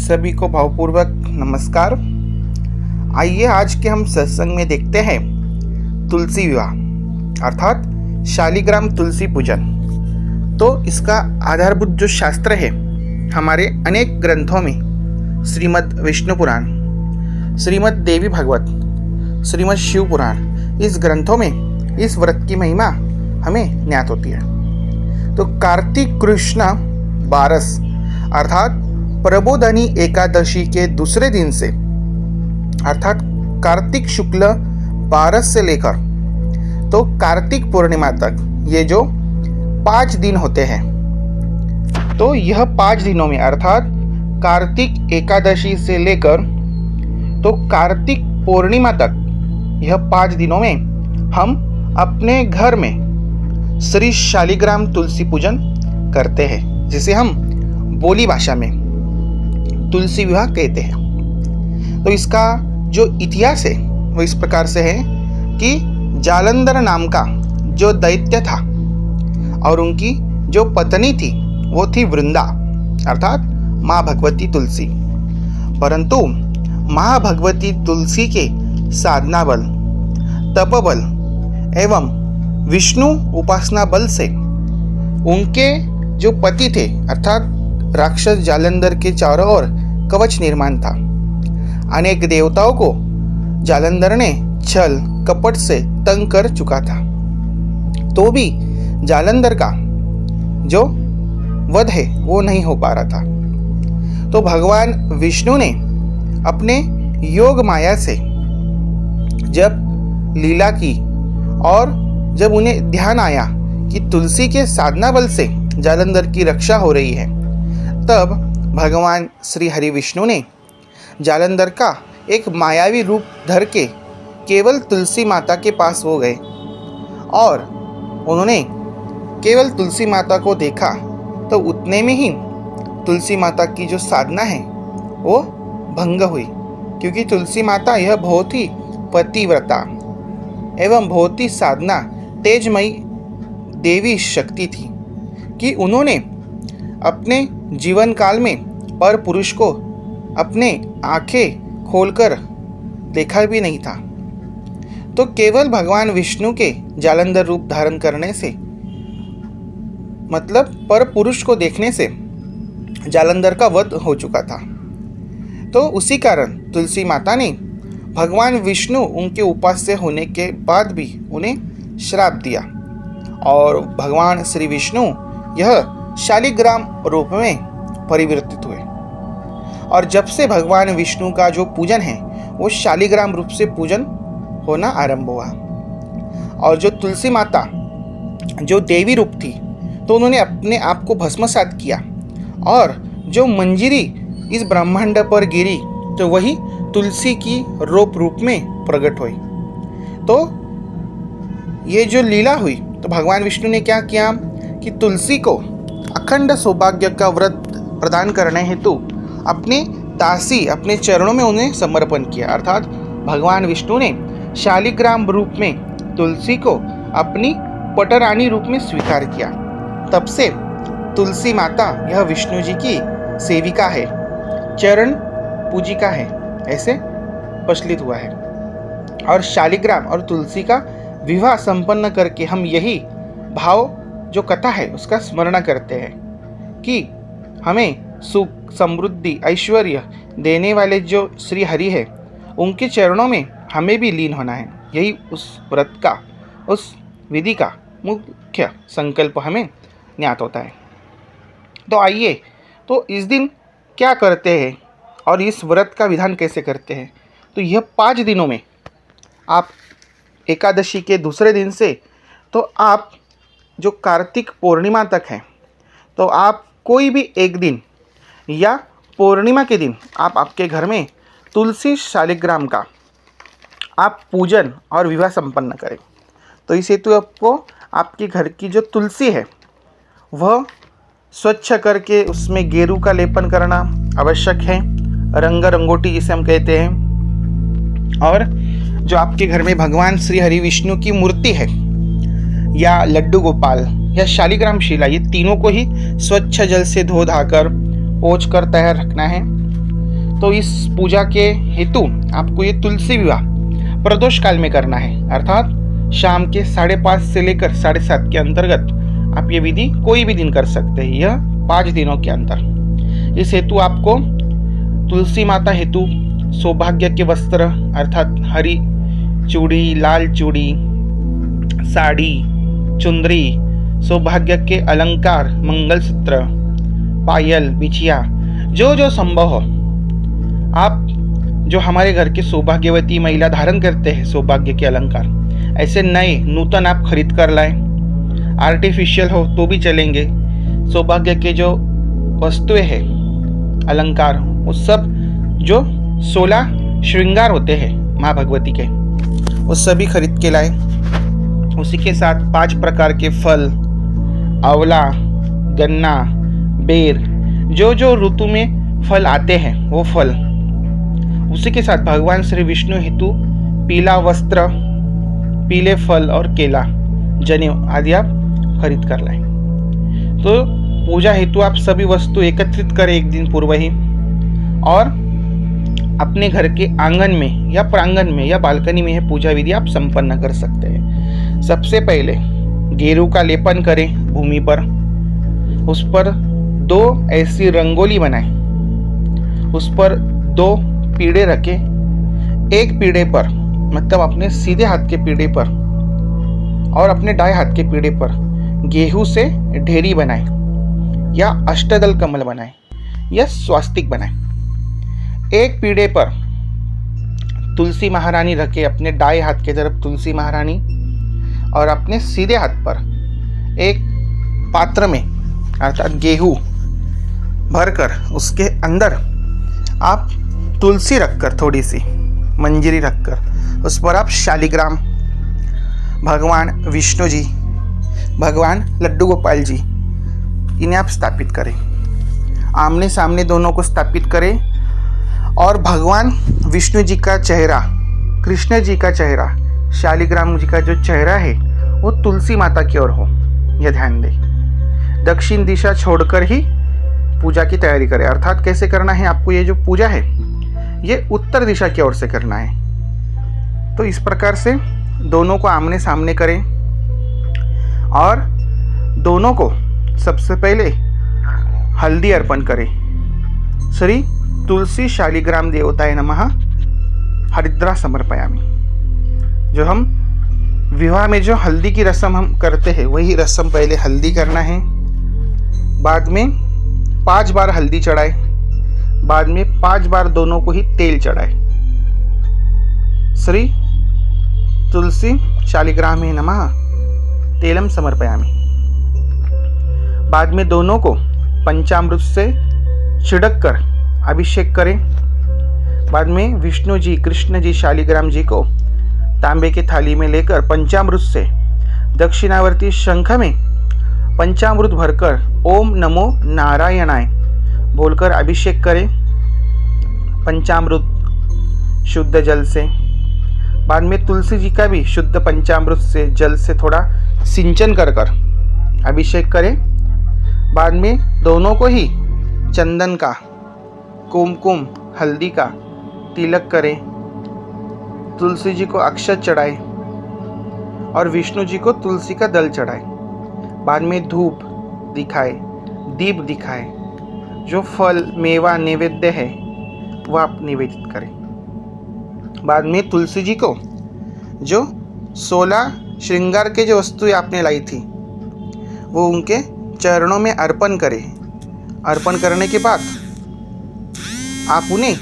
सभी को भावपूर्वक नमस्कार। आइए आज के हम सत्संग में देखते हैं तुलसी विवाह अर्थात शालिग्राम तुलसी पूजन। तो इसका आधारभूत जो शास्त्र है हमारे अनेक ग्रंथों में श्रीमद् विष्णु पुराण, श्रीमद् देवी भागवत, श्रीमद् शिव पुराण, इस ग्रंथों में इस व्रत की महिमा हमें ज्ञात होती है। तो कार्तिक कृष्ण बारस अर्थात प्रबोधनी एकादशी के दूसरे दिन से अर्थात कार्तिक शुक्ल 12 से लेकर तो कार्तिक पूर्णिमा तक ये जो 5 दिन होते हैं, तो यह 5 दिनों में अर्थात कार्तिक एकादशी से लेकर तो कार्तिक पूर्णिमा तक यह 5 दिनों में हम अपने घर में श्री शालिग्राम तुलसी पूजन करते हैं, जिसे हम बोली भाषा में तुलसी विवाह कहते हैं। तो इसका जो इतिहास है वो इस प्रकार से है कि जालंधर नाम का जो दैत्य था और उनकी जो पत्नी थी वो थी वृंदा अर्थात माँ भगवती तुलसी। परंतु माँ भगवती तुलसी के साधना बल, तप बल एवं विष्णु उपासना बल से उनके जो पति थे अर्थात राक्षस जालंधर के चारों ओर कवच निर्माण था। अनेक देवताओं को जालंधर ने छल कपट से तंग कर चुका था, तो भी जालंधर का जो वध है वो नहीं हो पा रहा था। तो भगवान विष्णु ने अपने योग माया से जब लीला की और जब उन्हें ध्यान आया कि तुलसी के साधना बल से जालंधर की रक्षा हो रही है, तब भगवान श्री हरि विष्णु ने जालंधर का एक मायावी रूप धर के केवल तुलसी माता के पास हो गए और उन्होंने केवल तुलसी माता को देखा। तो उतने में ही तुलसी माता की जो साधना है वो भंग हुई, क्योंकि तुलसी माता यह बहुत ही पतिव्रता एवं बहुत ही साधना तेजमयी देवी शक्ति थी कि उन्होंने अपने जीवन काल में पर पुरुष को अपने आंखें खोलकर देखा भी नहीं था। तो केवल भगवान विष्णु के जालंधर रूप धारण करने से मतलब पर पुरुष को देखने से जालंधर का वध हो चुका था। तो उसी कारण तुलसी माता ने भगवान विष्णु उनके उपास्य होने के बाद भी उन्हें श्राप दिया और भगवान श्री विष्णु यह शालिग्राम रूप में परिवर्तित हुए। और जब से भगवान विष्णु का जो पूजन है वो शालिग्राम रूप से पूजन होना आरंभ हुआ। और जो तुलसी माता जो देवी रूप थी तो उन्होंने अपने आप को भस्मसात किया और जो मंजीरी इस ब्रह्मांड पर गिरी तो वही तुलसी की रूप में प्रकट हुई। तो ये जो लीला हुई तो भगवान विष्णु ने क्या किया कि तुलसी को अखंड सौभाग्य का व्रत प्रदान करने हेतु अपने दासी अपने चरणों में उन्हें समर्पण किया। अर्थात भगवान विष्णु ने शालिग्राम रूप में तुलसी को अपनी पटरानी रूप में स्वीकार किया। तब से तुलसी माता यह विष्णु जी की सेविका है, चरण पूजिका है, ऐसे प्रचलित हुआ है। और शालिग्राम और तुलसी का विवाह संपन्न करके हम यही भाव जो कथा है उसका स्मरण करते हैं कि हमें सुख समृद्धि ऐश्वर्य देने वाले जो श्री हरि है उनके चरणों में हमें भी लीन होना है। यही उस व्रत का, उस विधि का मुख्य संकल्प हमें ज्ञात होता है। तो आइए तो इस दिन क्या करते हैं और इस व्रत का विधान कैसे करते हैं। तो यह 5 दिनों में आप एकादशी के दूसरे दिन से तो आप जो कार्तिक पूर्णिमा तक है तो आप कोई भी एक दिन या पूर्णिमा के दिन आप आपके घर में तुलसी शालिग्राम का आप पूजन और विवाह संपन्न करें। तो इस हेतु आपको आपके घर की जो तुलसी है वह स्वच्छ करके उसमें गेरू का लेपन करना आवश्यक है, रंग रंगोटी जिसे हम कहते हैं। और जो आपके घर में भगवान श्री हरि विष्णु की मूर्ति है या लड्डू गोपाल या शालिग्राम शिला, ये तीनों को ही स्वच्छ जल से धो धाकर पोंछ कर तैयार रखना है। तो इस पूजा के हेतु आपको ये तुलसी विवाह प्रदोष काल में करना है, अर्थात शाम के 5:30 से लेकर 7:30 के अंतर्गत आप ये विधि कोई भी दिन कर सकते हैं, यह 5 दिनों के अंदर। इस हेतु आपको तुलसी माता हेतु सौभाग्य के वस्त्र अर्थात हरी चूड़ी, लाल चूड़ी, साड़ी, चुंदरी, सौभाग्य के अलंकार, मंगलसूत्र, पायल, बिछिया, जो जो संभव हो आप जो हमारे घर के सौभाग्यवती महिला धारण करते हैं सौभाग्य के अलंकार, ऐसे नए नूतन आप खरीद कर लाएं। आर्टिफिशियल हो तो भी चलेंगे। सौभाग्य के जो वस्तुएं हैं अलंकार, वो सब जो 16 श्रृंगार होते हैं माँ भगवती के, वो सभी खरीद के लाए। उसी के साथ 5 प्रकार के फल, आंवला, गन्ना, बेर, जो जो ऋतु में फल आते हैं वो फल। उसी के साथ भगवान श्री विष्णु हेतु पीला वस्त्र, पीले फल और केला, जनेऊ आदि आप खरीद कर लाएं। तो पूजा हेतु आप सभी वस्तु एकत्रित करें एक दिन पूर्व ही, और अपने घर के आंगन में या प्रांगण में या बालकनी में यह पूजा विधि आप संपन्न कर सकते हैं। सबसे पहले गेरू का लेपन करें भूमि पर, उस पर 2 ऐसी रंगोली बनाएं, उस पर 2 पीढ़े रखें। एक पीढ़े पर मतलब अपने सीधे हाथ के पीढ़े पर और अपने दाएं हाथ के पीढ़े पर गेहूं से ढेरी बनाएं या अष्टदल कमल बनाएं या स्वास्तिक बनाएं। एक पीढ़े पर तुलसी महारानी रखे, अपने दाएं हाथ की तरफ तुलसी महारानी, और अपने सीधे हाथ पर एक पात्र में अर्थात गेहूं भरकर उसके अंदर आप तुलसी रखकर, थोड़ी सी मंजरी रखकर उस पर आप शालिग्राम, भगवान विष्णु जी, भगवान लड्डू गोपाल जी, इन्हें आप स्थापित करें। आमने सामने दोनों को स्थापित करें और भगवान विष्णु जी का चेहरा, कृष्ण जी का चेहरा, शालिग्राम जी का जो चेहरा है वो तुलसी माता की ओर हो, यह ध्यान दें। दक्षिण दिशा छोड़कर ही पूजा की तैयारी करें। अर्थात कैसे करना है आपको, ये जो पूजा है ये उत्तर दिशा की ओर से करना है। तो इस प्रकार से दोनों को आमने सामने करें और दोनों को सबसे पहले हल्दी अर्पण करें। श्री तुलसी शालिग्राम देवताय नमः हरिद्रा समर्पयामि। जो हम विवाह में जो हल्दी की रस्म हम करते हैं वही रस्म पहले हल्दी करना है, बाद में 5 बार हल्दी चढ़ाए, बाद में 5 बार दोनों को ही तेल चढ़ाए। श्री तुलसी शालिग्रामे नमः तेलम समर्पयामि। बाद में दोनों को पंचामृत से छिड़क कर अभिषेक करें। बाद में विष्णु जी, कृष्ण जी, शालिग्राम जी को तांबे की थाली में लेकर पंचामृत से दक्षिणावर्ती शंख में पंचामृत भरकर ओम नमो नारायणाय बोलकर अभिषेक करें पंचामृत शुद्ध जल से। बाद में तुलसी जी का भी शुद्ध पंचामृत से जल से थोड़ा सिंचन कर अभिषेक करें। बाद में दोनों को ही चंदन का, कुमकुम, हल्दी का तिलक करें। तुलसी जी को अक्षत चढ़ाए और विष्णु जी को तुलसी का दल चढ़ाए। बाद में धूप दिखाए, दीप दिखाए, जो फल मेवा नैवेद्य है वह आप निवेदित करें। बाद में तुलसी जी को जो 16 श्रृंगार के जो वस्तुएं आपने लाई थी वो उनके चरणों में अर्पण करें। अर्पण करने के बाद आप उन्हें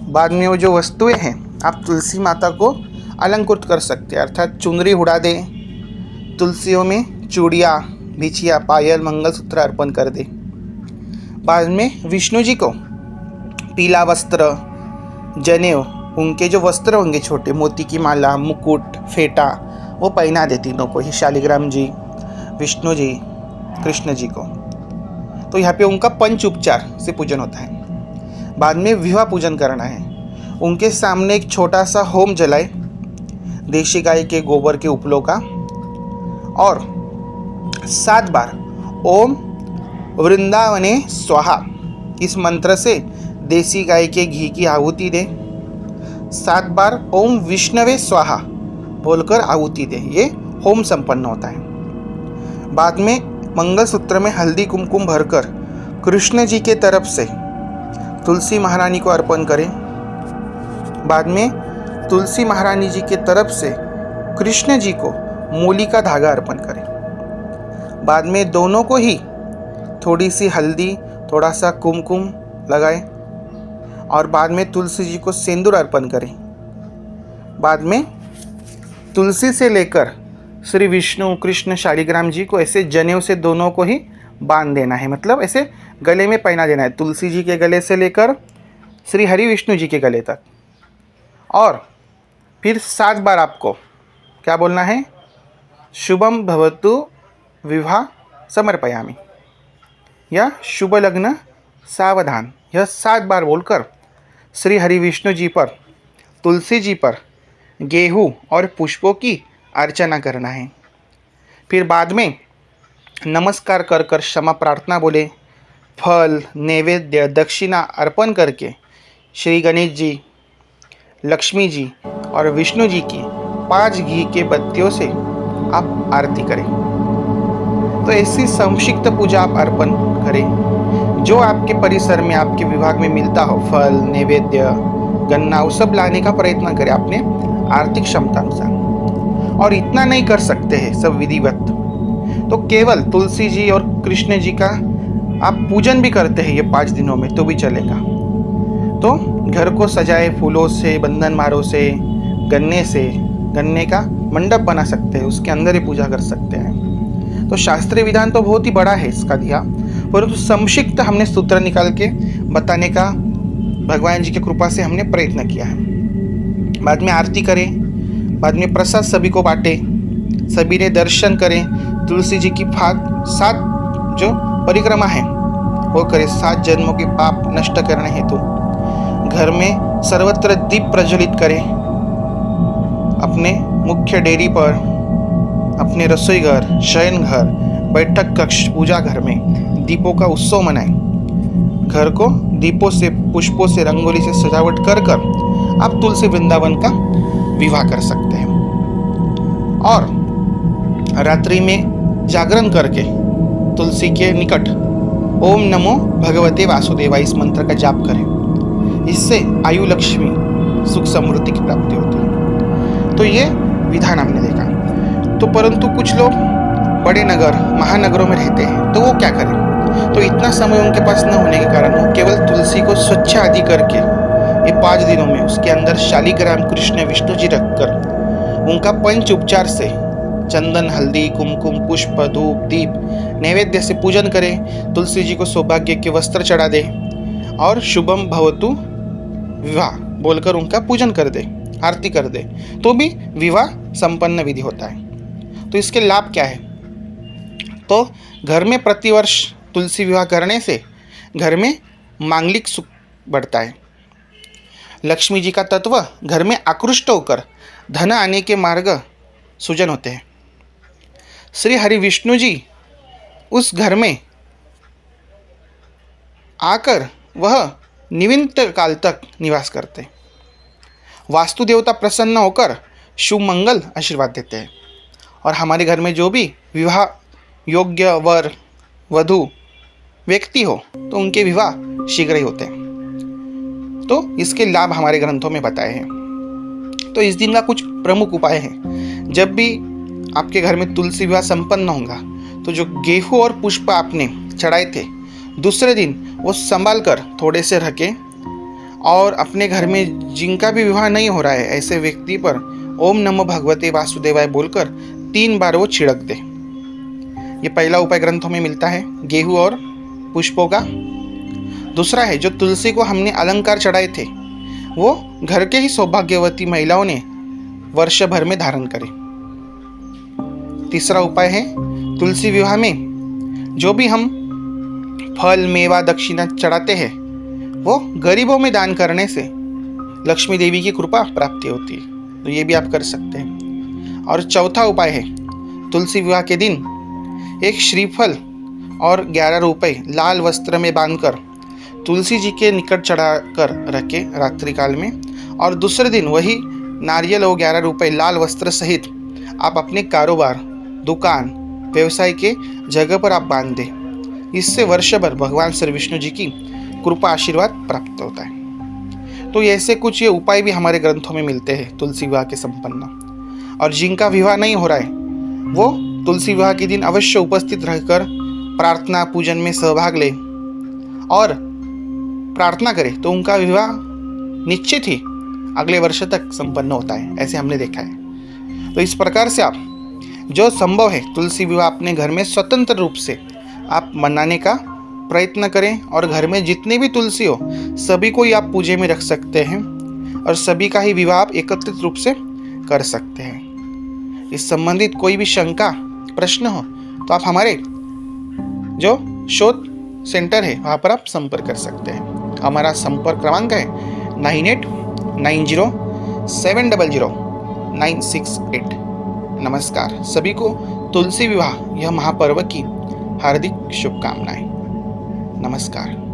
बाद में वो जो वस्तुएं हैं आप तुलसी माता को अलंकृत कर सकते हैं, अर्थात चुनरी उड़ा दें, तुलसियों में चूड़ियाँ, बिछिया, पायल, मंगलसूत्र अर्पण कर दें। बाद में विष्णु जी को पीला वस्त्र, जनेऊ, उनके जो वस्त्र होंगे छोटे, मोती की माला, मुकुट, फेटा, वो पहना दे तीनों को ही, शालिग्राम जी, विष्णु जी, कृष्ण जी को। तो यहाँ पे उनका पंच उपचार से पूजन होता है। बाद में विवाह पूजन करना है। उनके सामने एक छोटा सा होम जलाए देशी गाय के गोबर के उपलों का, और 7 बार ओम वृंदावने स्वाहा, इस मंत्र से देसी गाय के घी की आहुति दे। 7 बार ओम विष्णवे स्वाहा बोलकर आहुति दे, ये होम संपन्न होता है। बाद में मंगलसूत्र में हल्दी कुमकुम भरकर कृष्ण जी के तरफ से तुलसी महारानी को अर्पण करें। बाद में तुलसी महारानी जी के तरफ से कृष्ण जी को मूली का धागा अर्पण करें। बाद में दोनों को ही थोड़ी सी हल्दी, थोड़ा सा कुमकुम लगाएं और बाद में तुलसी जी को सिंदूर अर्पण करें। बाद में तुलसी से लेकर श्री विष्णु कृष्ण शालिग्राम जी को ऐसे जनेऊ से दोनों को ही बांध देना है, मतलब ऐसे गले में पहना देना है, तुलसी जी के गले से लेकर श्री हरि विष्णु जी के गले तक। और फिर 7 बार आपको क्या बोलना है, शुभम भवतु विवाह समर्पयामि या शुभ लग्न सावधान, यह 7 बार बोलकर श्री हरि विष्णु जी पर, तुलसी जी पर गेहूँ और पुष्पों की अर्चना करना है। फिर बाद में नमस्कार कर कर क्षमा प्रार्थना बोले, फल नैवेद्य दक्षिणा अर्पण करके श्री गणेश जी, लक्ष्मी जी और विष्णु जी की 5 घी के बत्तियों से आप आरती करें। तो ऐसी संक्षिप्त पूजा आप अर्पण करें, जो आपके परिसर में आपके विभाग में मिलता हो, फल नैवेद्य गन्ना, वो सब लाने का प्रयत्न करें अपने आर्थिक क्षमता अनुसार। और इतना नहीं कर सकते हैं सब विधिवत, तो केवल तुलसी जी और कृष्ण जी का आप पूजन भी करते हैं ये 5 दिनों में तो भी चलेगा। तो घर को सजाए फूलों से, बंधनमारों से, गन्ने का मंडप बना सकते हैं, उसके अंदर ही पूजा कर सकते हैं। तो शास्त्रीय विधान तो बहुत ही बड़ा है इसका दिया, परंतु संक्षिप्त हमने सूत्र निकाल के बताने का भगवान जी की कृपा से हमने प्रयत्न किया है। बाद में आरती करें, बाद में प्रसाद सभी को बांटे, सभी ने दर्शन करें, तुलसी जी की 7 जो परिक्रमा है वो करें, 7 जन्मों के पाप नष्ट करने हेतु। घर में सर्वत्र दीप प्रज्वलित करें, अपने मुख्य डेरी पर, अपने रसोई घर, शयन घर, बैठक कक्ष, पूजा घर में दीपों का उत्सव मनाएं। घर को दीपों से, पुष्पों से, रंगोली से सजावट कर कर आप तुलसी वृंदावन का विवाह कर सकते हैं। और रात्रि में जागरण करके तुलसी के निकट ओम नमो भगवते वासुदेवाय इस मंत्र का जाप करें, इससे आयु लक्ष्मी सुख समृद्धि की प्राप्ति होती है। तो ये विधान हमने देखा। तो परंतु कुछ लोग बड़े नगर, महानगरों में रहते हैं, तो वो क्या करें? तो इतना समय उनके पास न होने के कारण वो केवल तुलसी को स्वच्छ आदि करके ये 5 दिनों में उसके अंदर शालिग्राम कृष्ण विष्णु जी रखकर उनका पंच उपचार से चंदन, हल्दी, कुमकुम, पुष्प, धूप, दीप, नैवेद्य से पूजन करें, तुलसी जी को सौभाग्य के वस्त्र चढ़ा दे और शुभम भवतु विवाह बोलकर उनका पूजन कर दे, आरती कर दे, तो भी विवाह संपन्न विधि होता है। तो इसके लाभ क्या है? तो घर में प्रतिवर्ष तुलसी विवाह करने से घर में मांगलिक सुख बढ़ता है, लक्ष्मी जी का तत्व घर में आकृष्ट होकर धन आने के मार्ग सुजन होते हैं। श्री हरि विष्णु जी उस घर में आकर वह निविंत काल तक निवास करते हैं। वास्तु देवता प्रसन्न होकर शुभ मंगल आशीर्वाद देते हैं और हमारे घर में जो भी विवाह योग्य वर वधु व्यक्ति हो तो उनके विवाह शीघ्र ही होते हैं। तो इसके लाभ हमारे ग्रंथों में बताए हैं। तो इस दिन का कुछ प्रमुख उपाय है। जब भी आपके घर में तुलसी विवाह संपन्न होगा तो जो गेहूं और पुष्प आपने चढ़ाए थे दूसरे दिन वो संभाल कर थोड़े से रखें और अपने घर में जिनका भी विवाह नहीं हो रहा है ऐसे व्यक्ति पर ओम नमो भगवते वासुदेवाय बोलकर 3 बार वो छिड़क दे। ये पहला उपाय ग्रंथों में मिलता है गेहूं और पुष्पों का। दूसरा है जो तुलसी को हमने अलंकार चढ़ाए थे वो घर के ही सौभाग्यवती महिलाओं ने वर्ष भर में धारण करें। तीसरा उपाय है तुलसी विवाह में जो भी हम फल मेवा दक्षिणा चढ़ाते हैं वो गरीबों में दान करने से लक्ष्मी देवी की कृपा प्राप्ति होती है। तो ये भी आप कर सकते हैं। और चौथा उपाय है तुलसी विवाह के दिन एक श्रीफल और 11 रुपए लाल वस्त्र में बांधकर तुलसी जी के निकट चढ़ा कर रखे रात्रि काल में, और दूसरे दिन वही नारियल और 11 रुपए लाल वस्त्र सहित आप अपने कारोबार, दुकान, व्यवसाय के जगह पर आप बांध दें। इससे वर्ष भर भगवान श्री विष्णु जी की कृपा आशीर्वाद प्राप्त होता है। तो ऐसे कुछ ये उपाय भी हमारे ग्रंथों में मिलते हैं तुलसी विवाह के संपन्न। और जिनका विवाह नहीं हो रहा है वो तुलसी विवाह के दिन अवश्य उपस्थित रहकर प्रार्थना पूजन में सहभाग ले और प्रार्थना करे, तो उनका विवाह निश्चित ही अगले वर्ष तक संपन्न होता है, ऐसे हमने देखा है। तो इस प्रकार से आप जो संभव है तुलसी विवाह अपने घर में स्वतंत्र रूप से आप मनाने का प्रयत्न करें, और घर में जितने भी तुलसी हो सभी को ही आप पूजे में रख सकते हैं और सभी का ही विवाह आप एकत्रित रूप से कर सकते हैं। इस संबंधित कोई भी शंका प्रश्न हो तो आप हमारे जो शोध सेंटर है वहाँ पर आप संपर्क कर सकते हैं। हमारा संपर्क क्रमांक है 9890700968। नमस्कार। सभी को तुलसी विवाह यह महापर्व की हार्दिक शुभकामनाएं। नमस्कार।